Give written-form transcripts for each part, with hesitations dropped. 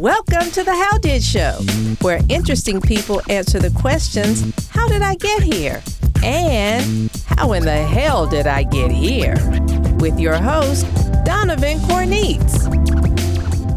Welcome to the How Did Show, where interesting people answer the questions, how did I get here? And how in the hell did I get here? With your host, Donovan Corneets.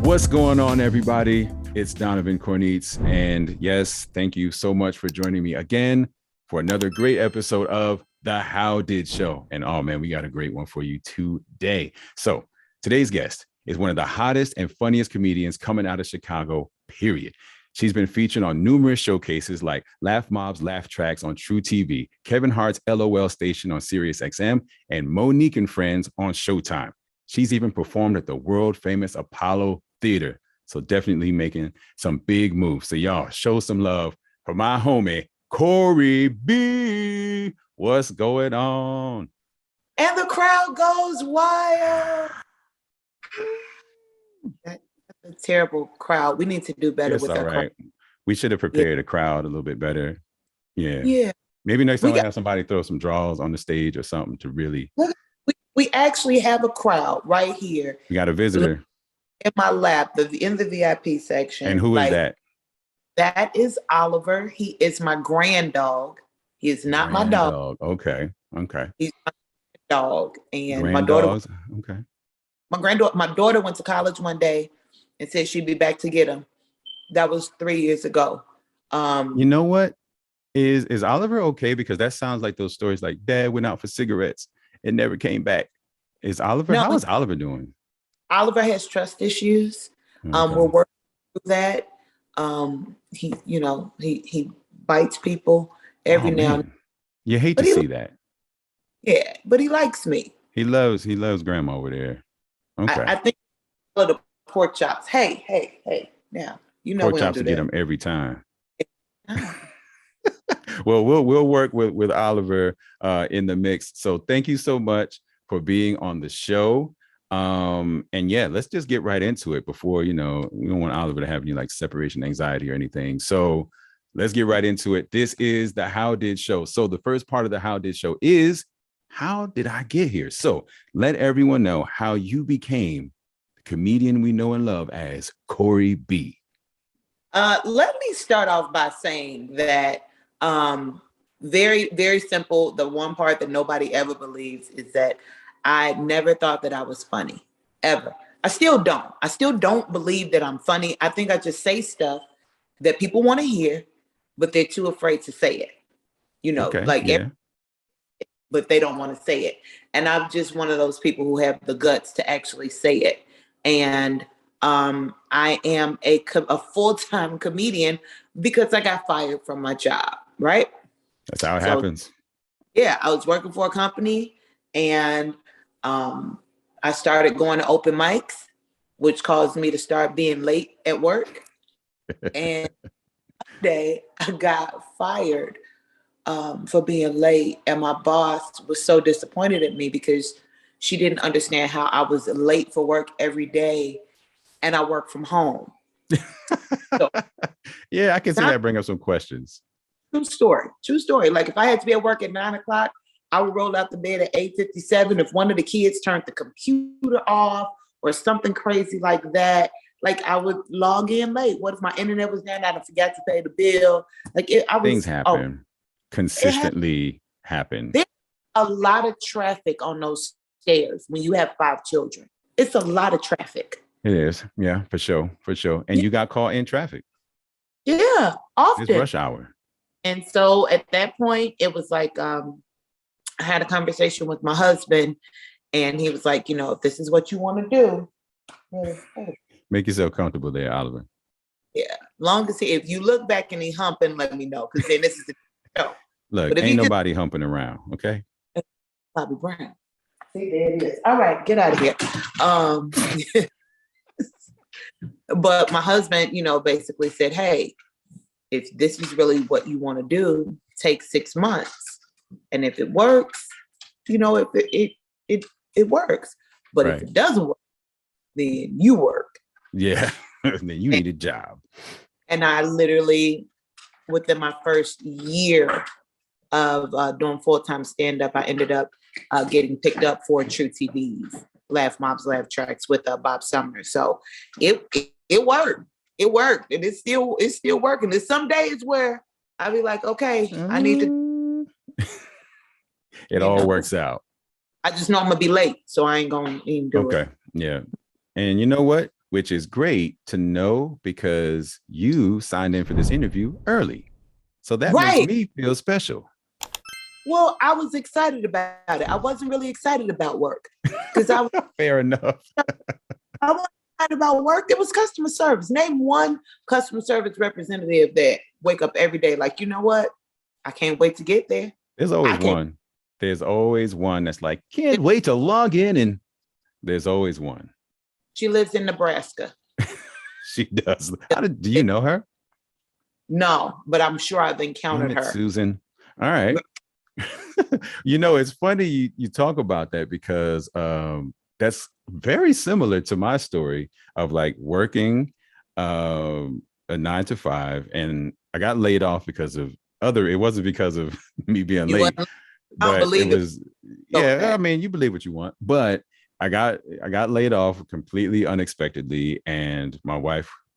What's going on, everybody? It's Donovan Corneets. And yes, thank you so much for joining me again for another great episode of the How Did Show. And oh man, we got a great one for you today. So today's guest is one of the hottest and funniest comedians coming out of Chicago, period. She's been featured on numerous showcases like Laffmobs Lafftracks on TruTV, Kevin Hart's LOL station on SiriusXM, and Monique and Friends on Showtime. She's even performed at the world-famous Apollo Theater. So definitely making some big moves. So y'all show some love for my homie, Correy B. What's going on? And the crowd goes wild. That's a terrible crowd. We need to do better with that crowd. We should have prepared the crowd a little bit better. Yeah. Maybe next time we have somebody throw some draws on the stage or something to really. We actually have a crowd right here. We got a visitor in my lap, in the VIP section. And who is that? That is Oliver. He is my grand dog. He is not my dog. Okay. He's my dog. And grand my daughter. Dogs? Okay. My daughter went to college one day and said she'd be back to get him. That was 3 years ago. You know what? Is Oliver okay? Because that sounds like those stories like Dad went out for cigarettes and never came back. Is Oliver? How is Oliver doing? Oliver has trust issues. Okay. We're working through that. He bites people every now and then. You hate to see that. Yeah, but he likes me. He loves grandma over there. Okay. I think the pork chops. Hey. Now, you know pork chops to get him every time. Well, we'll work with Oliver in the mix. So thank you so much for being on the show. And yeah, let's just get right into it before, we don't want Oliver to have any like separation anxiety or anything. So let's get right into it. This is the How Did Show. So the first part of the How Did Show is, how did I get here? So let everyone know how you became the comedian we know and love as Correy B. Let me start off by saying that very, very simple. The one part that nobody ever believes is that I never thought that I was funny, ever. I still don't believe that I'm funny. I think I just say stuff that people want to hear, but they're too afraid to say it. But they don't want to say it. And I'm just one of those people who have the guts to actually say it. And I am a full-time comedian because I got fired from my job, right? That's how it happens. Yeah, I was working for a company and I started going to open mics, which caused me to start being late at work. And one day I got fired for being late. And my boss was so disappointed at me because she didn't understand how I was late for work every day and I work from home. So, yeah, I can see that bring up some questions. True story. Like if I had to be at work at 9:00, I would roll out the bed at 8:57. If one of the kids turned the computer off or something crazy like that, like I would log in late. What if my internet was down and I forgot to pay the bill? Things happen. Consistently happen. There's a lot of traffic on those stairs when you have 5 children. It's a lot of traffic. It is. Yeah, for sure. And you got caught in traffic. Yeah, often. It's rush hour. And so at that point, it was like, I had a conversation with my husband and he was like, if this is what you want to do. Make yourself comfortable there, Oliver. Yeah. Long as if you look back and he humping, let me know. Because then this is the show. Look, ain't nobody humping around, okay? Bobby Brown. See, there it is. All right, get out of here. But my husband, basically said, hey, if this is really what you want to do, take 6 months. And if it works, it works. But if it doesn't work, then you work. Yeah, then you need a job. And I literally, within my first year of doing full-time stand-up, I ended up getting picked up for TruTV's Laffmobs Lafftracks with Bob Sumner. So it worked. it worked, and it's still working. There's some days where I'll be like, okay, I need to. It all works out. I just know I'm gonna be late, so I ain't gonna even do it. Okay, yeah, and you know what? Which is great to know because you signed in for this interview early, so that makes me feel special. Well, I was excited about it. I wasn't really excited about work because I was fair enough. I wasn't excited about work. It was customer service. Name one customer service representative that wake up every day like, you know what? I can't wait to get there. There's always one. There's always one that's like, can't wait to log in, and there's always one. She lives in Nebraska. She does. Do you know her? No, but I'm sure I've encountered her. Susan. All right. You know, it's funny you talk about that because that's very similar to my story of like working a 9 to 5, and I got laid off because of it wasn't because of me being late, but it was I mean, you believe what you want, but I got laid off completely unexpectedly, and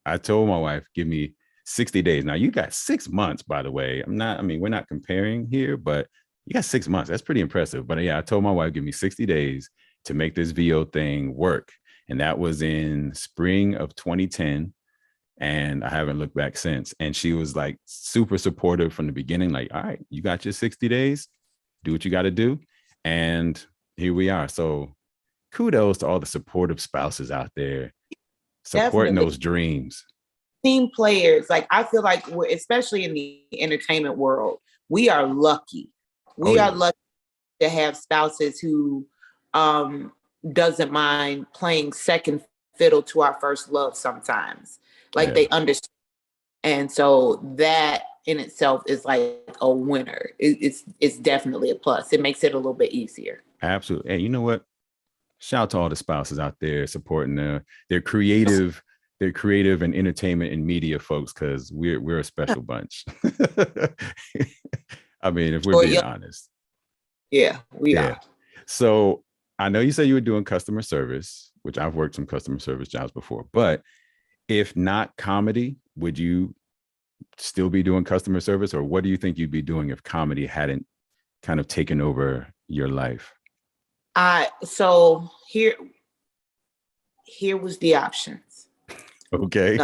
I told my wife, give me 60 days. Now you got 6 months, by the way. We're not comparing here, but you got 6 months. That's pretty impressive. But yeah, I told my wife, give me 60 days to make this VO thing work. And that was in spring of 2010. And I haven't looked back since. And she was like super supportive from the beginning. Like, all right, you got your 60 days, do what you got to do. And here we are. So kudos to all the supportive spouses out there supporting those dreams. Team players. Like, I feel like especially in the entertainment world, we are lucky. We are lucky to have spouses who doesn't mind playing second fiddle to our first love sometimes. Like they understand. And so that in itself is like a winner. It's definitely a plus. It makes it a little bit easier. Absolutely. And you know what? Shout out to all the spouses out there supporting their creative and entertainment and media folks, because we're a special bunch. I mean, if we're being honest. Yeah, we are. So I know you said you were doing customer service, which I've worked some customer service jobs before, but if not comedy, would you still be doing customer service, or what do you think you'd be doing if comedy hadn't kind of taken over your life? So here was the options. Okay.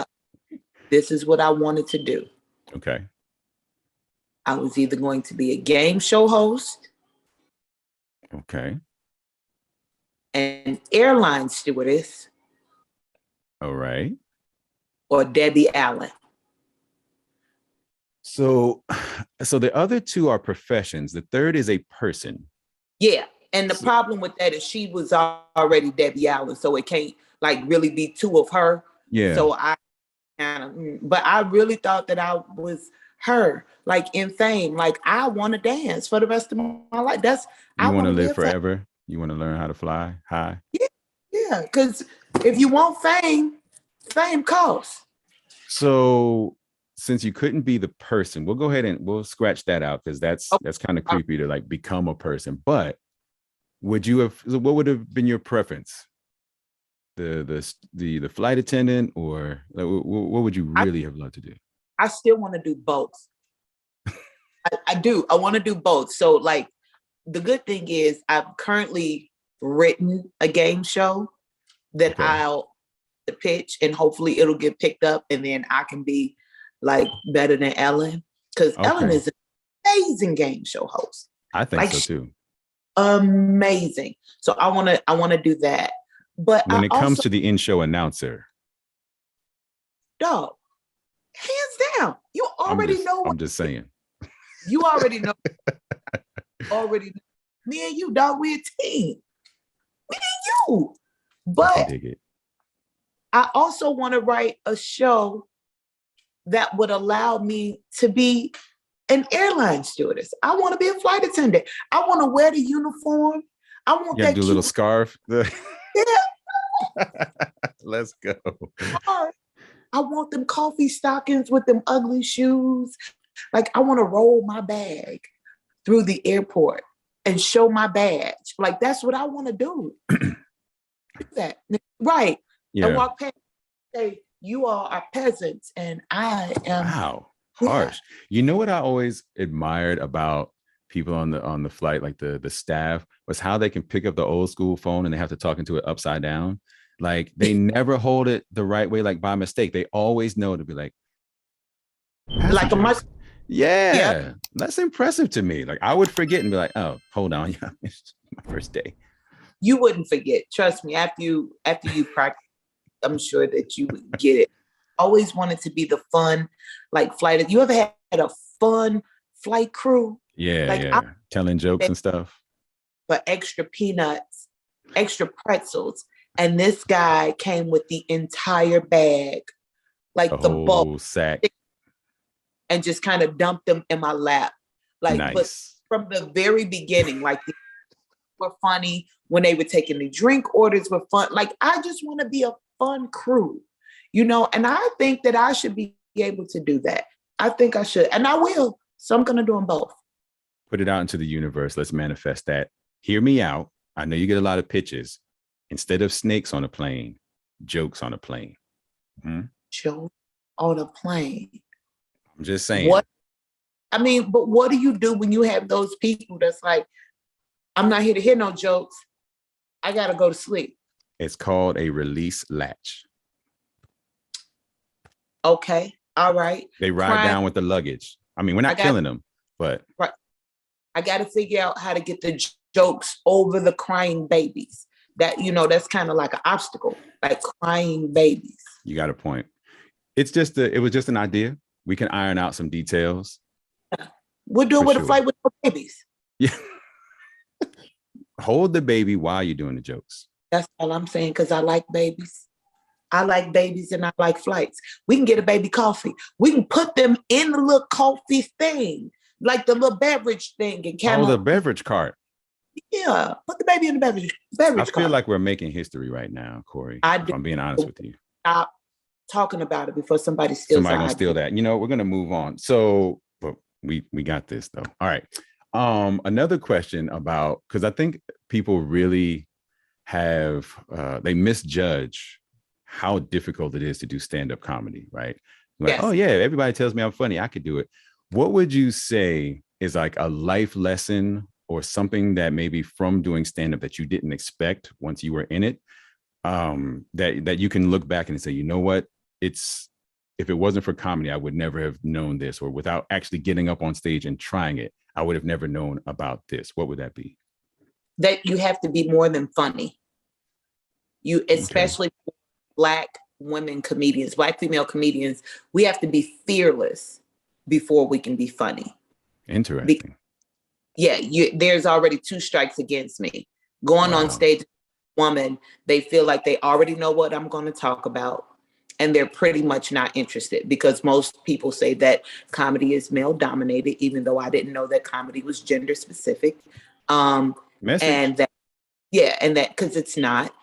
This is what I wanted to do. Okay. I was either going to be a game show host. Okay. An airline stewardess. All right. Or Debbie Allen. So the other two are professions. The third is a person. Yeah. And the problem with that is she was already Debbie Allen. So it can't like really be two of her. Yeah. So but I really thought that I was her, like in fame. Like, I want to dance for the rest of my life. You want to live forever. You want to learn how to fly high. Yeah. Because if you want fame costs. So since you couldn't be the person, we'll go ahead and we'll scratch that out, because that's kind of creepy to like become a person. But what would have been your preference? The flight attendant, or like, what would you really have loved to do? I still want to do both. I do. I want to do both. So like, the good thing is I've currently written a game show that I'll pitch, and hopefully it'll get picked up, and then I can be like better than Ellen, because Ellen is an amazing game show host. I think so too. Amazing. So I want to do that. But when it comes to the in-show announcer, dog, hands down, you already know. I'm just saying. You already know. Me and you, dog, we're a team. Me and you. But I also want to write a show that would allow me to be an airline stewardess. I want to be a flight attendant. I want to wear the uniform. I want that do a little scarf. Yeah. Let's go. I want them coffee stockings with them ugly shoes. Like, I want to roll my bag through the airport and show my badge. Like, that's what I want to do. That right. Yeah. And walk past and say, you all are peasants and I am. Wow, harsh. You know what I always admired about people on the flight, like the staff, was how they can pick up the old school phone and they have to talk into it upside down. Like they never hold it the right way, like by mistake. They always know to be like, Like a much. yeah, that's impressive to me. Like I would forget and be like, oh, hold on, yeah, it's my first day. You wouldn't forget. Trust me. After you practice, I'm sure that you would get it. Always wanted to be the fun, like flight. You ever had a fun flight crew? Yeah, like yeah. Telling jokes and stuff. But extra peanuts, extra pretzels. And this guy came with the entire bag, like the bulk sack, and just kind of dumped them in my lap. Like, nice. But from the very beginning, like they were funny when they were taking the drink orders were fun. Like, I just want to be a fun crew, you know, and I think that I should be able to do that. I think I should, and I will. So I'm going to do them both. Put it out into the universe. Let's manifest that. Hear me out. I know you get a lot of pitches. Instead of snakes on a plane, jokes on a plane. Joke on a plane. I'm just saying. What? I mean, but what do you do when you have those people that's like, I'm not here to hear no jokes. I got to go to sleep. It's called a release latch. Okay. All right. They ride down with the luggage. I mean, we're not killing them, but. Right. I got to figure out how to get the jokes over the crying babies. That, you know, that's kind of like an obstacle, like crying babies. You got a point. It was just an idea. We can iron out some details. We'll do it with a flight with no babies. Yeah. Hold the baby while you're doing the jokes. That's all I'm saying, because I like babies. I like babies and I like flights. We can get a baby coffee. We can put them in the little coffee thing, like the little beverage thing. And the beverage cart. Yeah, put the baby in the beverage cart. I feel like we're making history right now, Correy. If I'm being honest with you. Stop talking about it before somebody steals it. Somebody gonna steal that. You know, we're gonna move on. So, but we got this though. All right. Another question about, because I think people really have they misjudge how difficult it is to do stand-up comedy, right? Like, yes. Oh yeah, everybody tells me I'm funny, I could do it. What would you say is like a life lesson or something that maybe from doing stand-up that you didn't expect once you were in it, that you can look back and say, you know what, if it wasn't for comedy, I would never have known this, or without actually getting up on stage and trying it, I would have never known about this. What would that be? That you have to be more than funny. You, especially Black women comedians, Black female comedians, we have to be fearless before we can be funny. Interesting. There's already 2 strikes against me. Going on stage, woman, they feel like they already know what I'm going to talk about, and they're pretty much not interested, because most people say that comedy is male dominated, even though I didn't know that comedy was gender specific. And that because it's not.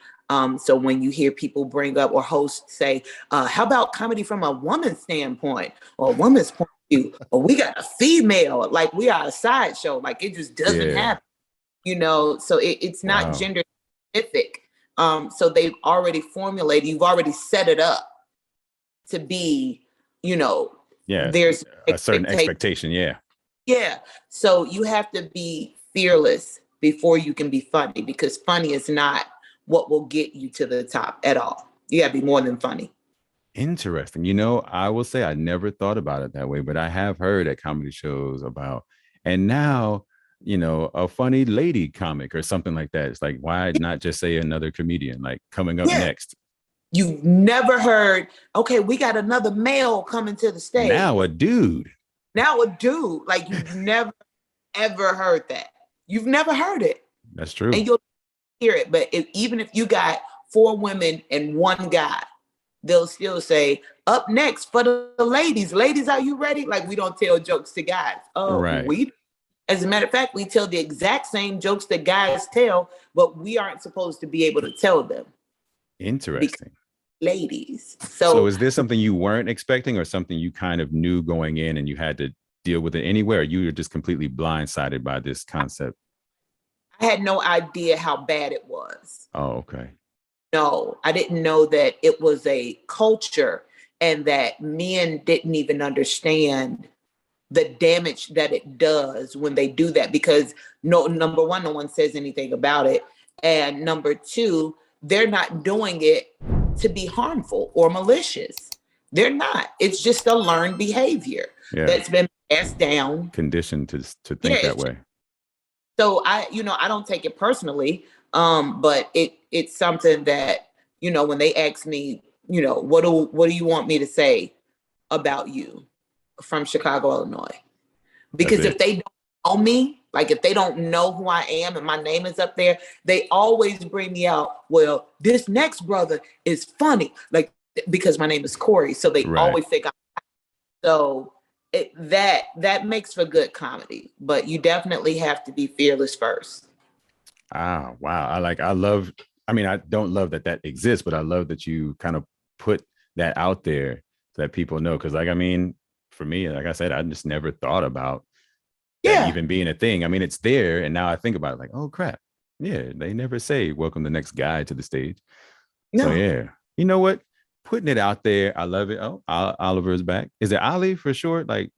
So when you hear people bring up or hosts say, how about comedy from a woman's standpoint or a woman's point of view, or we got a female, like we are a sideshow, like it just doesn't happen, you know, so it's not gender specific. So they've already formulated, you've already set it up to be, you know, there's a certain expectation. Yeah. So you have to be fearless before you can be funny, because funny is not what will get you to the top at all. You gotta be more than funny. Interesting. You know, I will say I never thought about it that way, but I have heard at comedy shows about, and now, you know, a funny lady comic or something like that. It's like, why not just say another comedian, like coming up next? You've never heard, okay, we got another male coming to the stage. Now a dude. Like you've never, ever heard that. You've never heard it. That's true. And you'll hear it. But even if you got 4 women and 1 guy, they'll still say, up next for the ladies. Ladies, are you ready? Like, we don't tell jokes to guys. As a matter of fact, we tell the exact same jokes that guys tell, but we aren't supposed to be able to tell them. Interesting. Ladies. So is this something you weren't expecting, or something you kind of knew going in and you had to deal with it anywhere? You were just completely blindsided by this concept? I had no idea how bad it was. Oh, okay. No, I didn't know that it was a culture and that men didn't even understand the damage that it does when they do that, because number one, no one says anything about it. And number two, they're not doing it to be harmful or malicious. They're not. It's just a learned behavior that's been passed down. Conditioned to think that way. So I don't take it personally. But it's something that, when they ask me, what do you want me to say about you from Chicago, Illinois? Because if they don't know me, like if they don't know who I am and my name is up there, they always bring me out. Well, this next brother is funny, like because my name is Correy, so they always think I'm. So that makes for good comedy, but you definitely have to be fearless first. Ah, wow. I don't love that exists, but I love that you kind of put that out there so that people know. Cause for me, like I said, I just never thought about that even being a thing. I mean, it's there. And now I think about it like, oh crap. Yeah. They never say, welcome the next guy to the stage. No. So yeah, you know what? Putting it out there. I love it. Oh, Oliver is back. Is it Ollie for short? Like,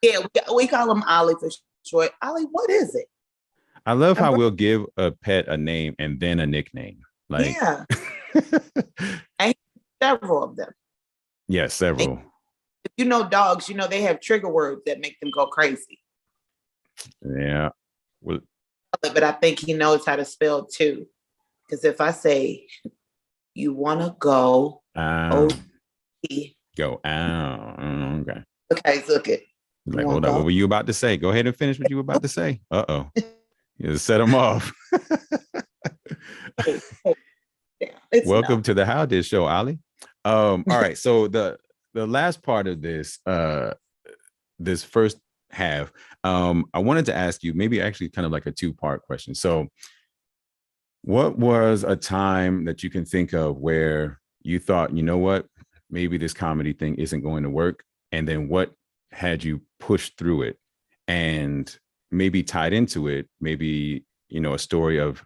yeah, we call him Ollie for short. Ollie, what is it? I love how we'll give a pet a name and then a nickname. Like, yeah. And several of them. Yeah, several. And, dogs, they have trigger words that make them go crazy. Yeah. Well, but I think he knows how to spell too. Because if I say, you want to go, go out. Okay. Okay, look it. Like, hold on. What were you about to say? Go ahead and finish what you were about to say. Uh-oh. You just set them off. Welcome to the How Did Show, Ollie. All right. So the last part of this, this first half, I wanted to ask you maybe actually kind of like a two-part question. So what was a time that you can think of where you thought, you know what, maybe this comedy thing isn't going to work? And then what had you push through it? And maybe tied into it, maybe, a story of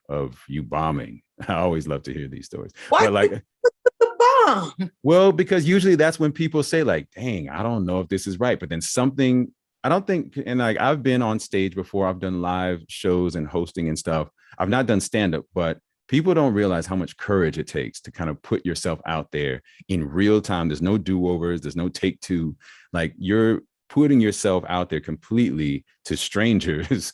you bombing. I always love to hear these stories. Why but like the bomb? Well, because usually that's when people say like, dang, I don't know if this is right. But then something, I don't think, and like I've been on stage before, I've done live shows and hosting and stuff. I've not done stand-up, but people don't realize how much courage it takes to kind of put yourself out there in real time. There's no do-overs, there's no take two. Like you're putting yourself out there completely to strangers.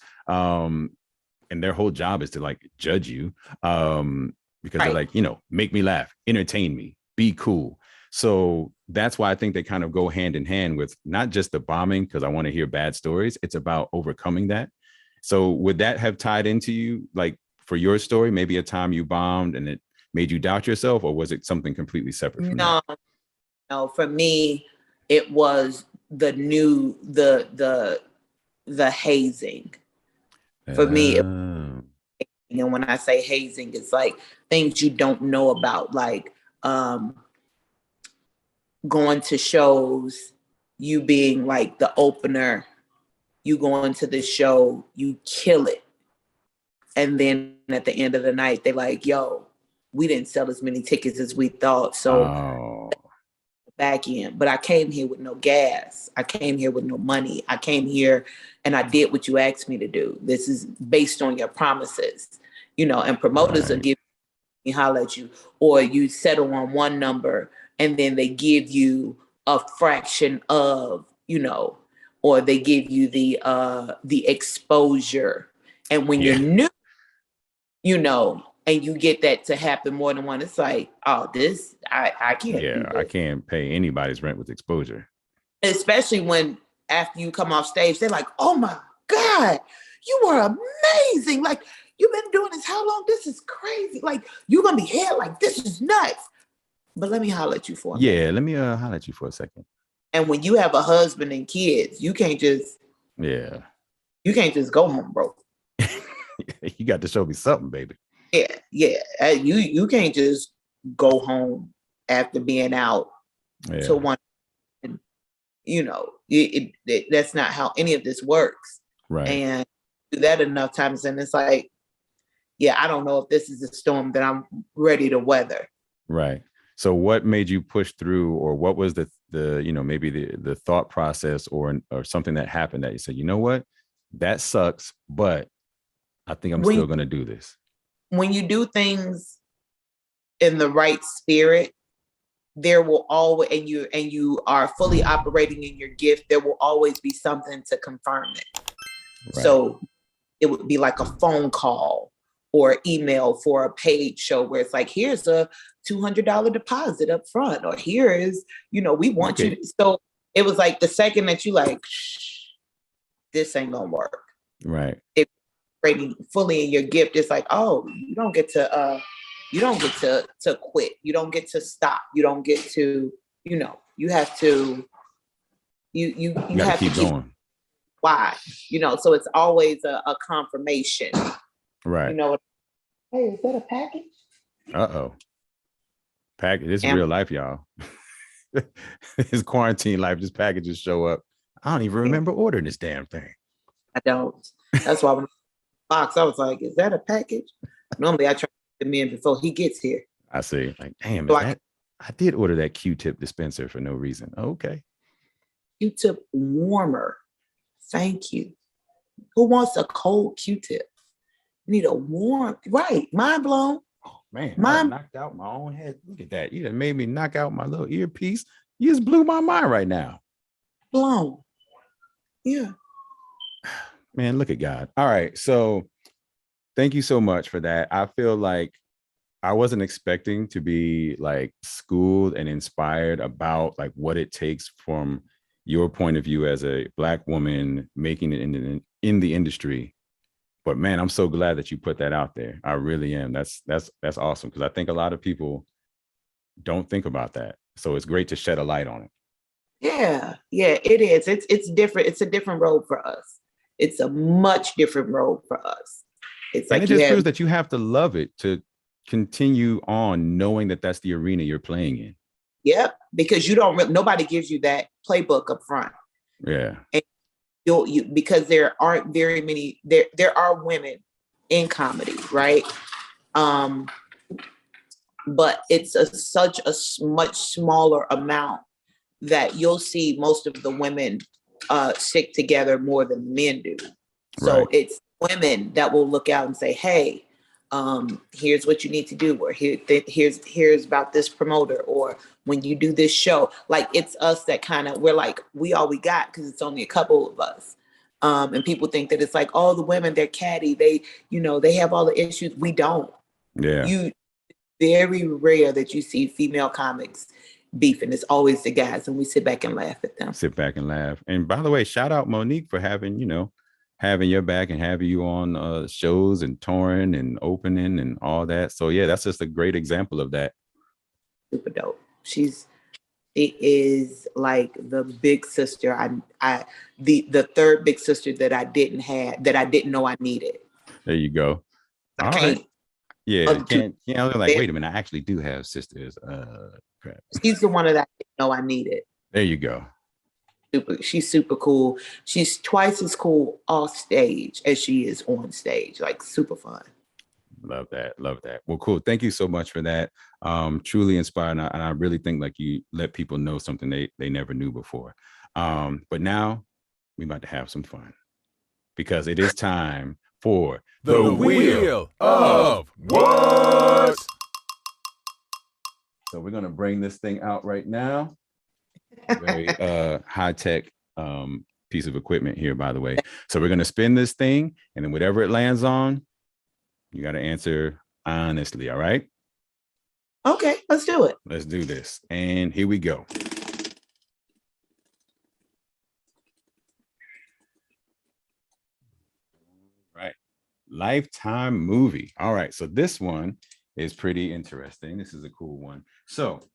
And their whole job is to like judge you because they're like, make me laugh, entertain me, be cool. So that's why I think they kind of go hand in hand with not just the bombing, because I want to hear bad stories. It's about overcoming that. So would that have tied into you, like for your story, maybe a time you bombed and it made you doubt yourself, or was it something completely separate from that? No, for me, it was the hazing. For me, and when I say hazing, it's like things you don't know about, like going to shows, you being like the opener, you go into the show, you kill it. And then at the end of the night, they're like, yo, we didn't sell as many tickets as we thought. So back in, but I came here with no gas. I came here with no money. I came here and I did what you asked me to do. This is based on your promises, and promoters will give you, holler at you, or you settle on one number and then they give you a fraction of, or they give you the exposure. And when you're new, and you get that to happen more than one, it's like, oh, this, I can't. Yeah, I can't pay anybody's rent with exposure. Especially when after you come off stage, they're like, oh my God, you were amazing. Like, you've been doing this how long? This is crazy. Like, you're going to be here. Like, this is nuts. But let me holler at you for a minute. Yeah, let me holler at you for a second. And when you have a husband and kids, you can't just go home, bro. You got to show me something, baby. Yeah. You can't just go home after being out to one. That's not how any of this works. Right. And do that enough times, and it's like, I don't know if this is a storm that I'm ready to weather. Right. So what made you push through, or what was the maybe the thought process or something that happened that you said, you know what, that sucks, but I think I'm still going to do this? When you do things in the right spirit, there will always, and you are fully operating in your gift, there will always be something to confirm it. Right. So it would be like a phone call or email for a paid show where it's like, here's a $200 deposit up front, or here is, we want you. So it was like the second that you like, this ain't gonna work. Right. If you're fully in your gift, it's like, oh, you don't get to quit. You don't get to stop. You don't get to, you have to, you have to keep going. Why? So it's always a confirmation. Right. Hey, is that a package? Uh-oh. Package. This is real life, y'all. It's quarantine life. Just packages show up. I don't even remember ordering this damn thing. I don't. That's why when box, I was like, is that a package? Normally I try to get him in before he gets here. I see. Like, damn, I did order that Q-tip dispenser for no reason. Okay. Q-tip warmer. Thank you. Who wants a cold Q-tip? Need a warm, right? Mind blown. Oh man, I knocked out my own head. Look at that. You done made me knock out my little earpiece. You just blew my mind right now. Blown. Yeah. Man, look at God. All right. So thank you so much for that. I feel like I wasn't expecting to be like schooled and inspired about like what it takes from your point of view as a Black woman making it in the industry. But man, I'm so glad that you put that out there. I really am. That's awesome, because I think a lot of people don't think about that. So it's great to shed a light on it. Yeah, it is. It's different. It's a different road for us. It's a much different road for us. It's like, and it just proves that you have to love it to continue on, knowing that that's the arena you're playing in. Yep, because nobody gives you that playbook up front. Yeah. And because there aren't very many, there are women in comedy, right? But it's such a much smaller amount that you'll see most of the women stick together more than men do. So It's women that will look out and say, hey, here's what you need to do, or here's about this promoter, or when you do this show. Like, it's us that we're like, we all we got, because it's only a couple of us. And people think that it's like, oh, the women, they're catty, they have all the issues. We don't. Yeah. Very rare that you see female comics beefing. It's always the guys, and we sit back and laugh at them. Sit back and laugh. And by the way, shout out Monique for having your back and having you on shows and touring and opening and all that. So yeah, that's just a great example of that. Super dope. She is like the big sister. The third big sister that I didn't know I needed. There you go. All right. Yeah. Like, wait a minute, I actually do have sisters. Crap. She's the one that I didn't know I needed. There you go. She's super cool. She's twice as cool off stage as she is on stage. Like, super fun. Love that. Well, cool. Thank you so much for that. Truly inspiring. And I really think like you let people know something they never knew before. But now we're about to have some fun, because it is time for the Wheel of What? So we're going to bring this thing out right now. Very high-tech piece of equipment here, by the way. So we're going to spin this thing, and then whatever it lands on, you got to answer honestly. All right? Okay, let's do it. Let's do this. And here we go. Right. Lifetime movie. All right. So this one is pretty interesting. This is a cool one. So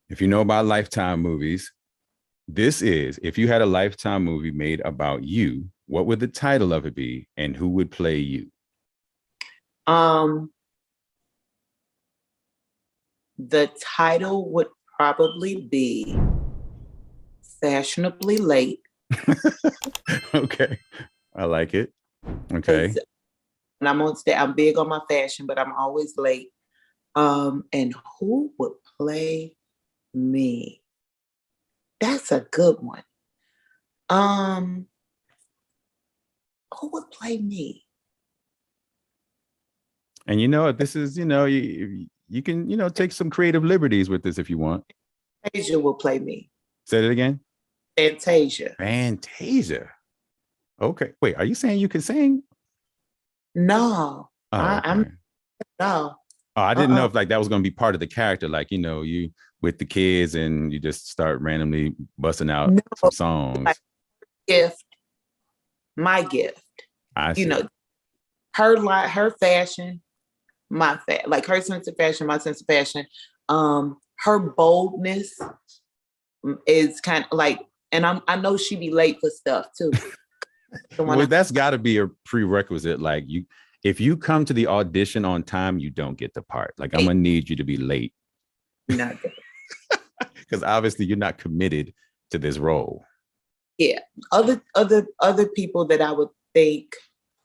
if you know about Lifetime movies, this is, if you had a Lifetime movie made about you, what would the title of it be, and who would play you? The title would probably be Fashionably Late. Okay. I like it. Okay. And I'm on stage. I'm big on my fashion, but I'm always late. And who would play me? That's a good one. Who would play me? And this is, you can, take some creative liberties with this if you want. Fantasia will play me. Say it again. Fantasia. Fantasia. Okay. Wait, are you saying you can sing? No. Oh, okay. I'm no. Oh, I didn't know if that was going to be part of the character, you with the kids and you just start randomly busting out some songs. My gift. I see. Her fashion, like her sense of fashion, my sense of fashion. Her boldness is kind of like, and I know she be late for stuff too. Well, that's got to be a prerequisite. Like if you come to the audition on time, you don't get the part. Like I'm gonna need you to be late. Not because obviously you're not committed to this role. Yeah, other people that I would think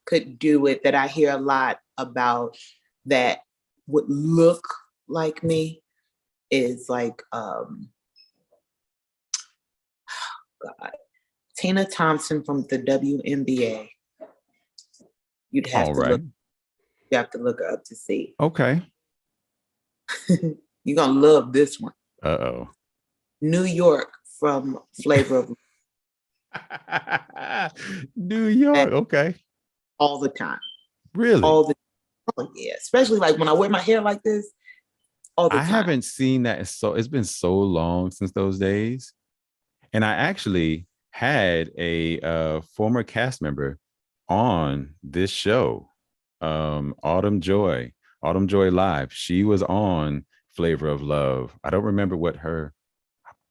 could do it that I hear a lot about that would look like me is like God, Tina Thompson from the WNBA. You'd have you have to look her up to see. Okay. You're gonna love this one. Uh-oh. New York from Flavor of New York, okay. All the time. Really? Yeah, especially like when I wear my hair like this. All the time. I haven't seen that. It's been so long since those days. And I actually had a former cast member on this show, Autumn Joy Live. She was on Flavor of Love. I don't remember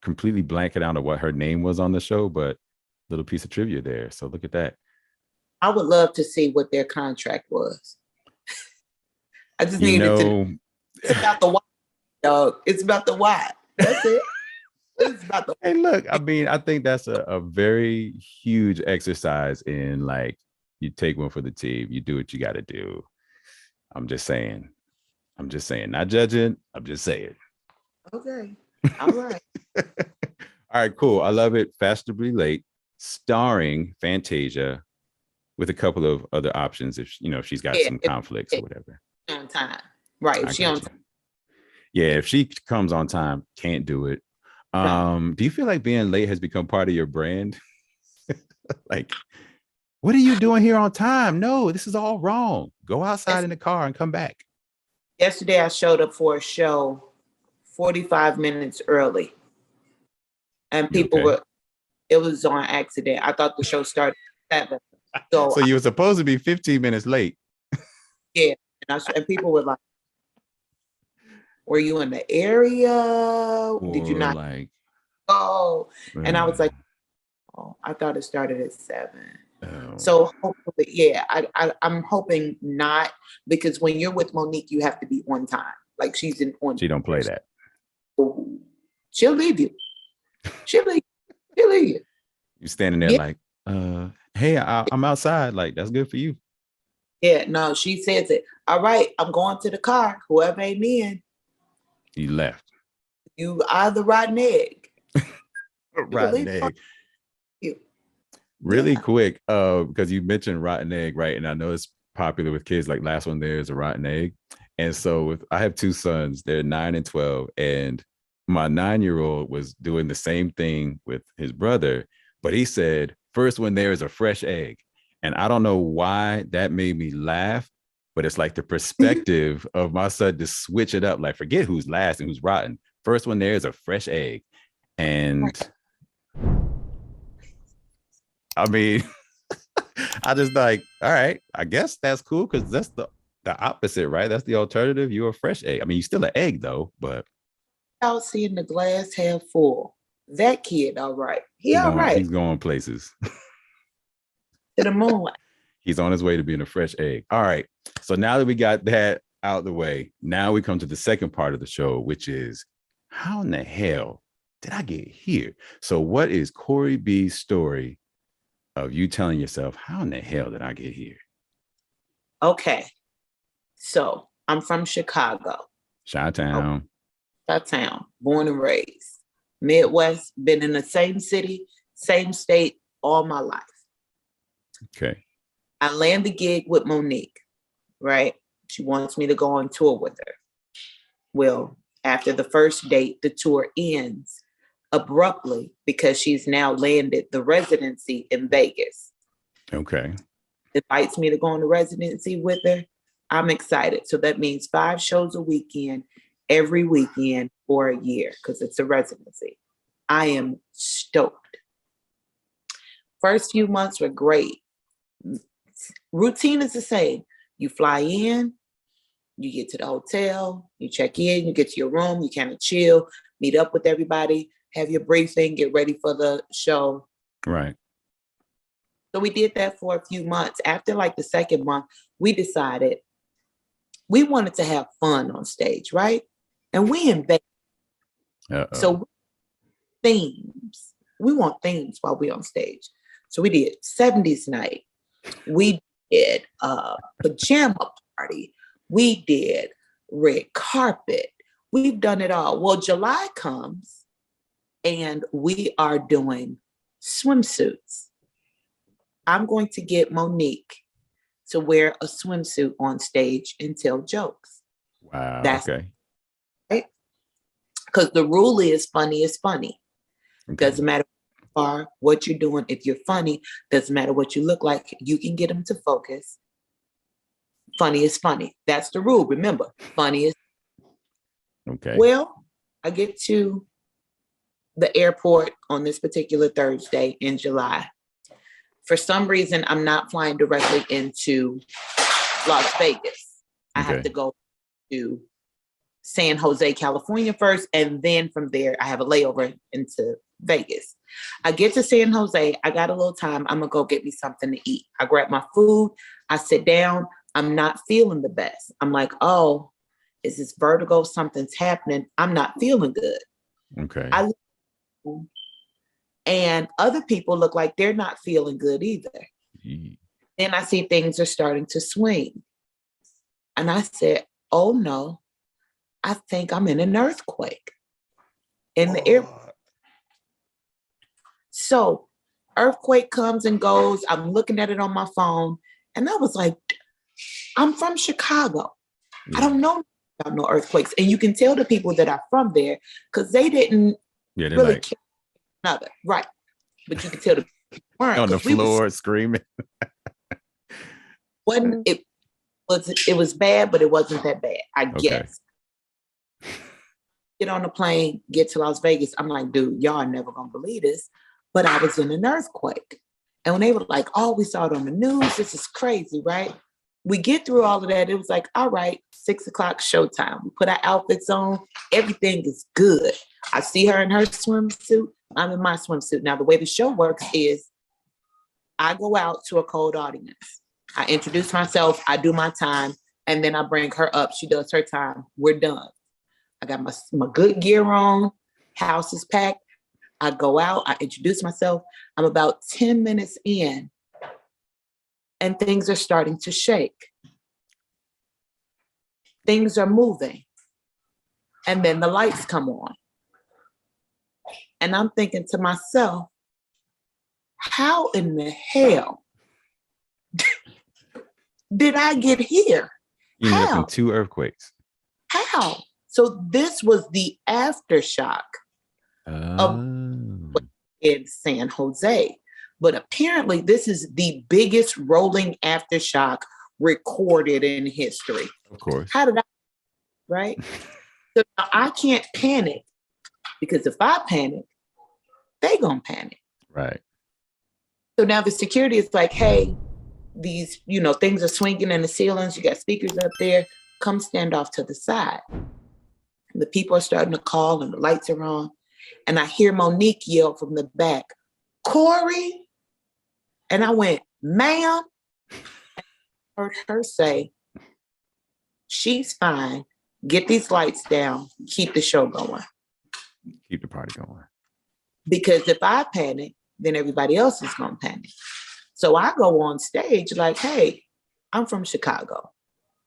completely blanking out of what her name was on the show, but little piece of trivia there. So look at that. I would love to see what their contract was. I just needed to. It's about the why, dog. It's about the why. That's it. It's about the. Hey, look. I mean, I think that's a very huge exercise in like you take one for the team. You do what you got to do. I'm just saying. Not judging. I'm just saying. Okay. All right. All right. Cool. I love it. Fashionably Late, starring Fantasia, with a couple of other options if she's got some conflicts or whatever. On time, right? If she on time. Yeah, if she comes on time, can't do it. Do you feel like being late has become part of your brand? Like, what are you doing here on time? No, this is all wrong. Go outside in the car and come back. Yesterday, I showed up for a show 45 minutes early, and people it was on accident. I thought the show started at 7. So you were supposed to be 15 minutes late. Yeah. And people were like, were you in the area? Did you not? And I was like, oh, I thought it started at 7. Oh. So hopefully, I'm hoping not, because when you're with Monique, you have to be on time. Like she's in on. She don't play that. She'll leave you. She'll leave you. You're standing there like, hey, I'm outside. Like, that's good for you. Yeah, no, she says it. All right, I'm going to the car. Whoever ain't in. You left. You are the rotten egg. Rotten egg. Really quick, because you mentioned rotten egg, right? And I know it's popular with kids. Like last one there is a rotten egg. And so I have 2 sons. They're 9 and 12. And my 9-year-old was doing the same thing with his brother. But he said, first one there is a fresh egg. And I don't know why that made me laugh, but it's like the perspective of my son to switch it up. Like, forget who's last and who's rotten. First one there is a fresh egg. And I mean, I just like, all right, I guess that's cool because that's the opposite, right? That's the alternative. You're a fresh egg. I mean, you're still an egg though, but. Out seeing the glass half full. That kid, all right. All right. He's going places. To the moon. He's on his way to being a fresh egg. All right. So now that we got that out the way, now we come to the second part of the show, which is how in the hell did I get here? So what is Correy B's story of you telling yourself, how in the hell did I get here? Okay. So I'm from Chicago. Showtime. Town, born and raised. Midwest, been in the same city, same state all my life. Okay. I land the gig with Monique, right? She wants me to go on tour with her. Well, after the first date, the tour ends abruptly because she's now landed the residency in Vegas. Okay. Invites me to go on the residency with her. I'm excited. So that means 5 shows a weekend, every weekend for a year, because it's a residency. I am stoked. First few months were great. Routine is the same. You fly in, you get to the hotel, you check in, you get to your room, you kind of chill, meet up with everybody, have your briefing, get ready for the show. Right. So we did that for a few months. After like the second month, we decided we wanted to have fun on stage, right? And we in Vegas. So themes. We want themes while we're on stage. So we did 70s night. We did a pajama party. We did red carpet. We've done it all. Well, July comes and we are doing swimsuits. I'm going to get Monique to wear a swimsuit on stage and tell jokes. Wow. That's okay. Right? Because the rule is funny is funny. Okay. Doesn't matter what you're doing. If you're funny, doesn't matter what you look like. You can get them to focus. Funny is funny. That's the rule. Remember, funny is. Okay. Well, I get to the airport on this particular Thursday in July. For some reason, I'm not flying directly into Las Vegas. I have to go to San Jose, California first, and then from there, I have a layover into Vegas. I get to San Jose. I got a little time. I'm going to go get me something to eat. I grab my food. I sit down. I'm not feeling the best. I'm like, oh, is this vertigo? Something's happening. I'm not feeling good. Okay. And other people look like they're not feeling good either. Then I see things are starting to swing. And I said, oh no, I think I'm in an earthquake in the airport. So earthquake comes and goes. I'm looking at it on my phone. And I was like, I'm from Chicago. Yeah. I don't know about no earthquakes. And you can tell the people that are from there because they didn't really care another. Right. But you can tell the people weren't on the floor screaming. It was bad, but it wasn't that bad, I guess. Get on the plane, get to Las Vegas. I'm like, dude, y'all are never gonna believe this. But I was in an earthquake. And when they were like, oh, we saw it on the news, this is crazy, right? We get through all of that. It was like, all right, 6:00 showtime. We put our outfits on. Everything is good. I see her in her swimsuit. I'm in my swimsuit. Now, the way the show works is I go out to a cold audience. I introduce myself. I do my time. And then I bring her up. She does her time. We're done. I got my good gear on. House is packed. I go out. I introduce myself. I'm about 10 minutes in. And things are starting to shake. Things are moving. And then the lights come on. And I'm thinking to myself, how in the hell did I get here? You ended up in 2 earthquakes. How? So this was the aftershock of in San Jose. But apparently this is the biggest rolling aftershock recorded in history. Of course. How did I, right? So now I can't panic because if I panic, they gonna panic. Right. So now the security is like, hey, these, things are swinging in the ceilings. You got speakers up there. Come stand off to the side. And the people are starting to call and the lights are on. And I hear Monique yell from the back, Correy. And I went, ma'am. I heard her say, she's fine. Get these lights down. Keep the show going. Keep the party going. Because if I panic, then everybody else is going to panic. So I go on stage like, hey, I'm from Chicago.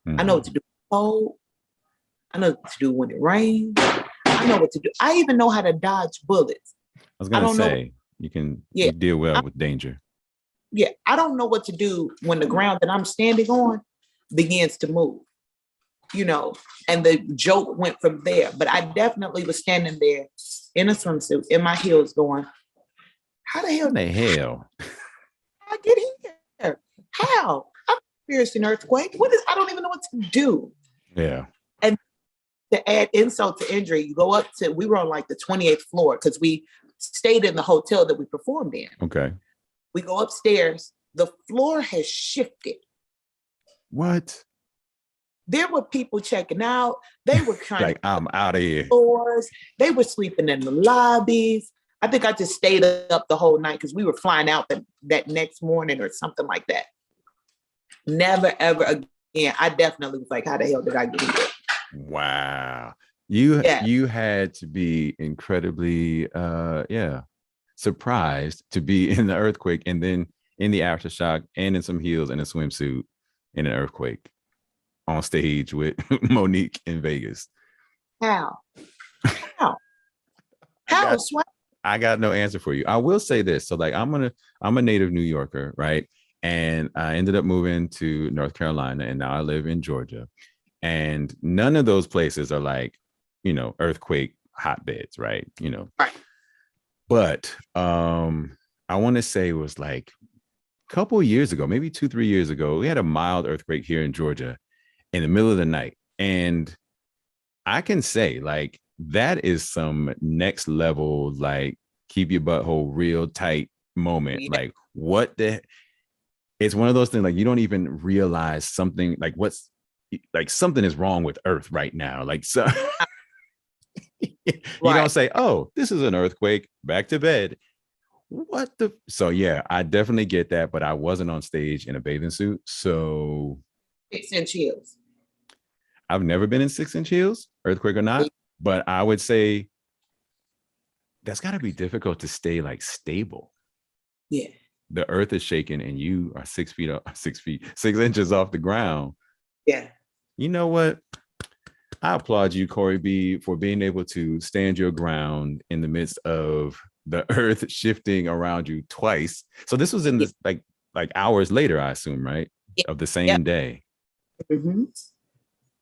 Mm-hmm. I know what to do. Oh, I know what to do when it rains. I know what to do. I even know how to dodge bullets. I was going to say, you deal well with danger. Yeah, I don't know what to do when the ground that I'm standing on begins to move, and the joke went from there. But I definitely was standing there in a swimsuit, in my heels going, how the hell? I get here? How? I'm experiencing an earthquake. I don't even know what to do. Yeah. And to add insult to injury, we were on like the 28th floor because we stayed in the hotel that we performed in. Okay. We go upstairs. The floor has shifted. What? There were people checking out. They were trying I'm out of here. Floors. They were sleeping in the lobbies. I think I just stayed up the whole night because we were flying out that next morning or something like that. Never, ever again. I definitely was like, how the hell did I get here? Wow. You had to be incredibly surprised to be in the earthquake and then in the aftershock and in some heels and a swimsuit in an earthquake on stage with Monique in Vegas. How? I got no answer for you. I will say this. So I'm a native New Yorker, right? And I ended up moving to North Carolina and now I live in Georgia. And none of those places are like, earthquake hotbeds, right? Right. But I want to say it was like a couple of years ago, maybe 2-3 years ago, we had a mild earthquake here in Georgia in the middle of the night. And I can say like, that is some next level, like keep your butthole real tight moment. Yeah. Like it's one of those things like you don't even realize something like something is wrong with Earth right now. Like so you don't say, oh, this is an earthquake, back to bed. So yeah, I definitely get that, but I wasn't on stage in a bathing suit. So 6-inch heels. I've never been in 6-inch heels, earthquake or not. But I would say that's got to be difficult to stay like stable. Yeah. The earth is shaking and you are 6 inches off the ground. Yeah. You know what? I applaud you, Correy B, for being able to stand your ground in the midst of the earth shifting around you twice. So this was in this like hours later, I assume, right? Yeah. Of the same day. Mm-hmm.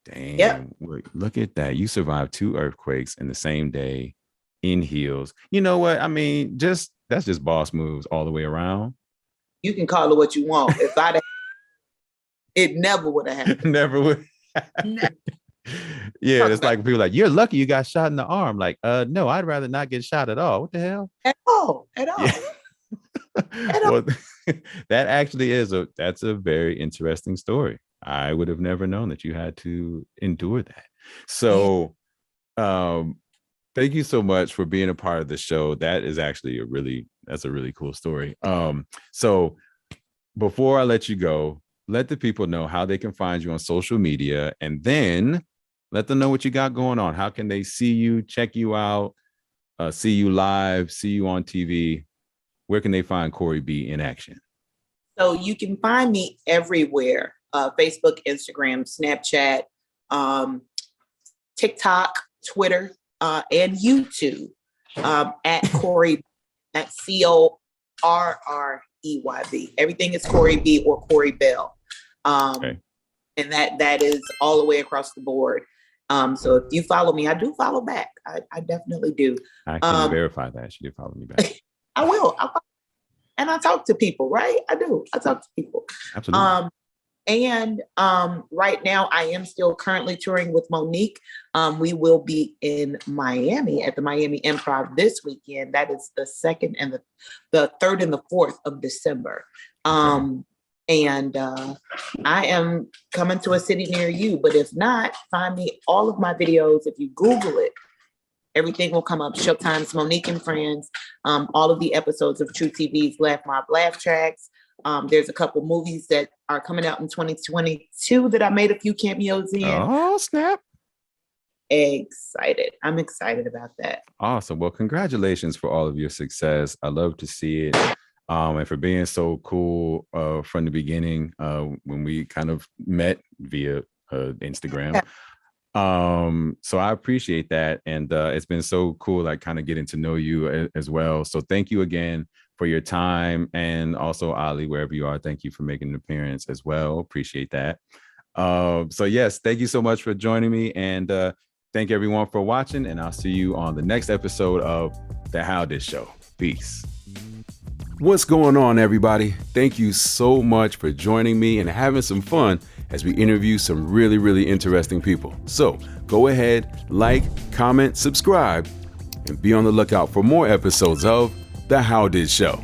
Damn, yep. Look at that. You survived 2 earthquakes in the same day in heels. You know what? I mean, that's just boss moves all the way around. You can call it what you want. If it never would have happened. Never would. Never. Yeah, it's like people like, you're lucky you got shot in the arm. Like, no, I'd rather not get shot at all. What the hell? At all. Yeah. Well, that actually that's a very interesting story. I would have never known that you had to endure that. So thank you so much for being a part of the show. That is actually that's a really cool story. So before I let you go, let the people know how they can find you on social media, and then let them know what you got going on. How can they see you, check you out, see you live, see you on TV? Where can they find Correy B in action? So you can find me everywhere. Facebook, Instagram, Snapchat, TikTok, Twitter, and YouTube at Correy, at CORREYB. Everything is Correy B or Correy Bell. Okay. And that is all the way across the board. So if you follow me, I do follow back. I definitely do. I can verify that. She did follow me back. I will. And I talk to people, right? I do. I talk to people. Absolutely. And right now, I am still currently touring with Monique. We will be in Miami at the Miami Improv this weekend. That is the 2nd and the 3rd and the 4th of December. And I am coming to a city near you. But if not, find me all of my videos. If you Google it, everything will come up. Showtime's Monique and Friends. All of the episodes of TruTV's Laffmobs Lafftracks. There's a couple movies that are coming out in 2022 that I made a few cameos in. Oh, snap. Excited. I'm excited about that. Awesome. Well, congratulations for all of your success. I love to see it. And for being so cool from the beginning when we kind of met via Instagram. So I appreciate that. And it's been so cool, like kind of getting to know you as well. So thank you again for your time. And also Ollie, wherever you are, thank you for making an appearance as well. Appreciate that. So yes, thank you so much for joining me, and thank everyone for watching, and I'll see you on the next episode of The How Did Show. Peace. What's going on, everybody? Thank you so much for joining me and having some fun as we interview some really, really interesting people. So go ahead, like, comment, subscribe, and be on the lookout for more episodes of The How Did Show.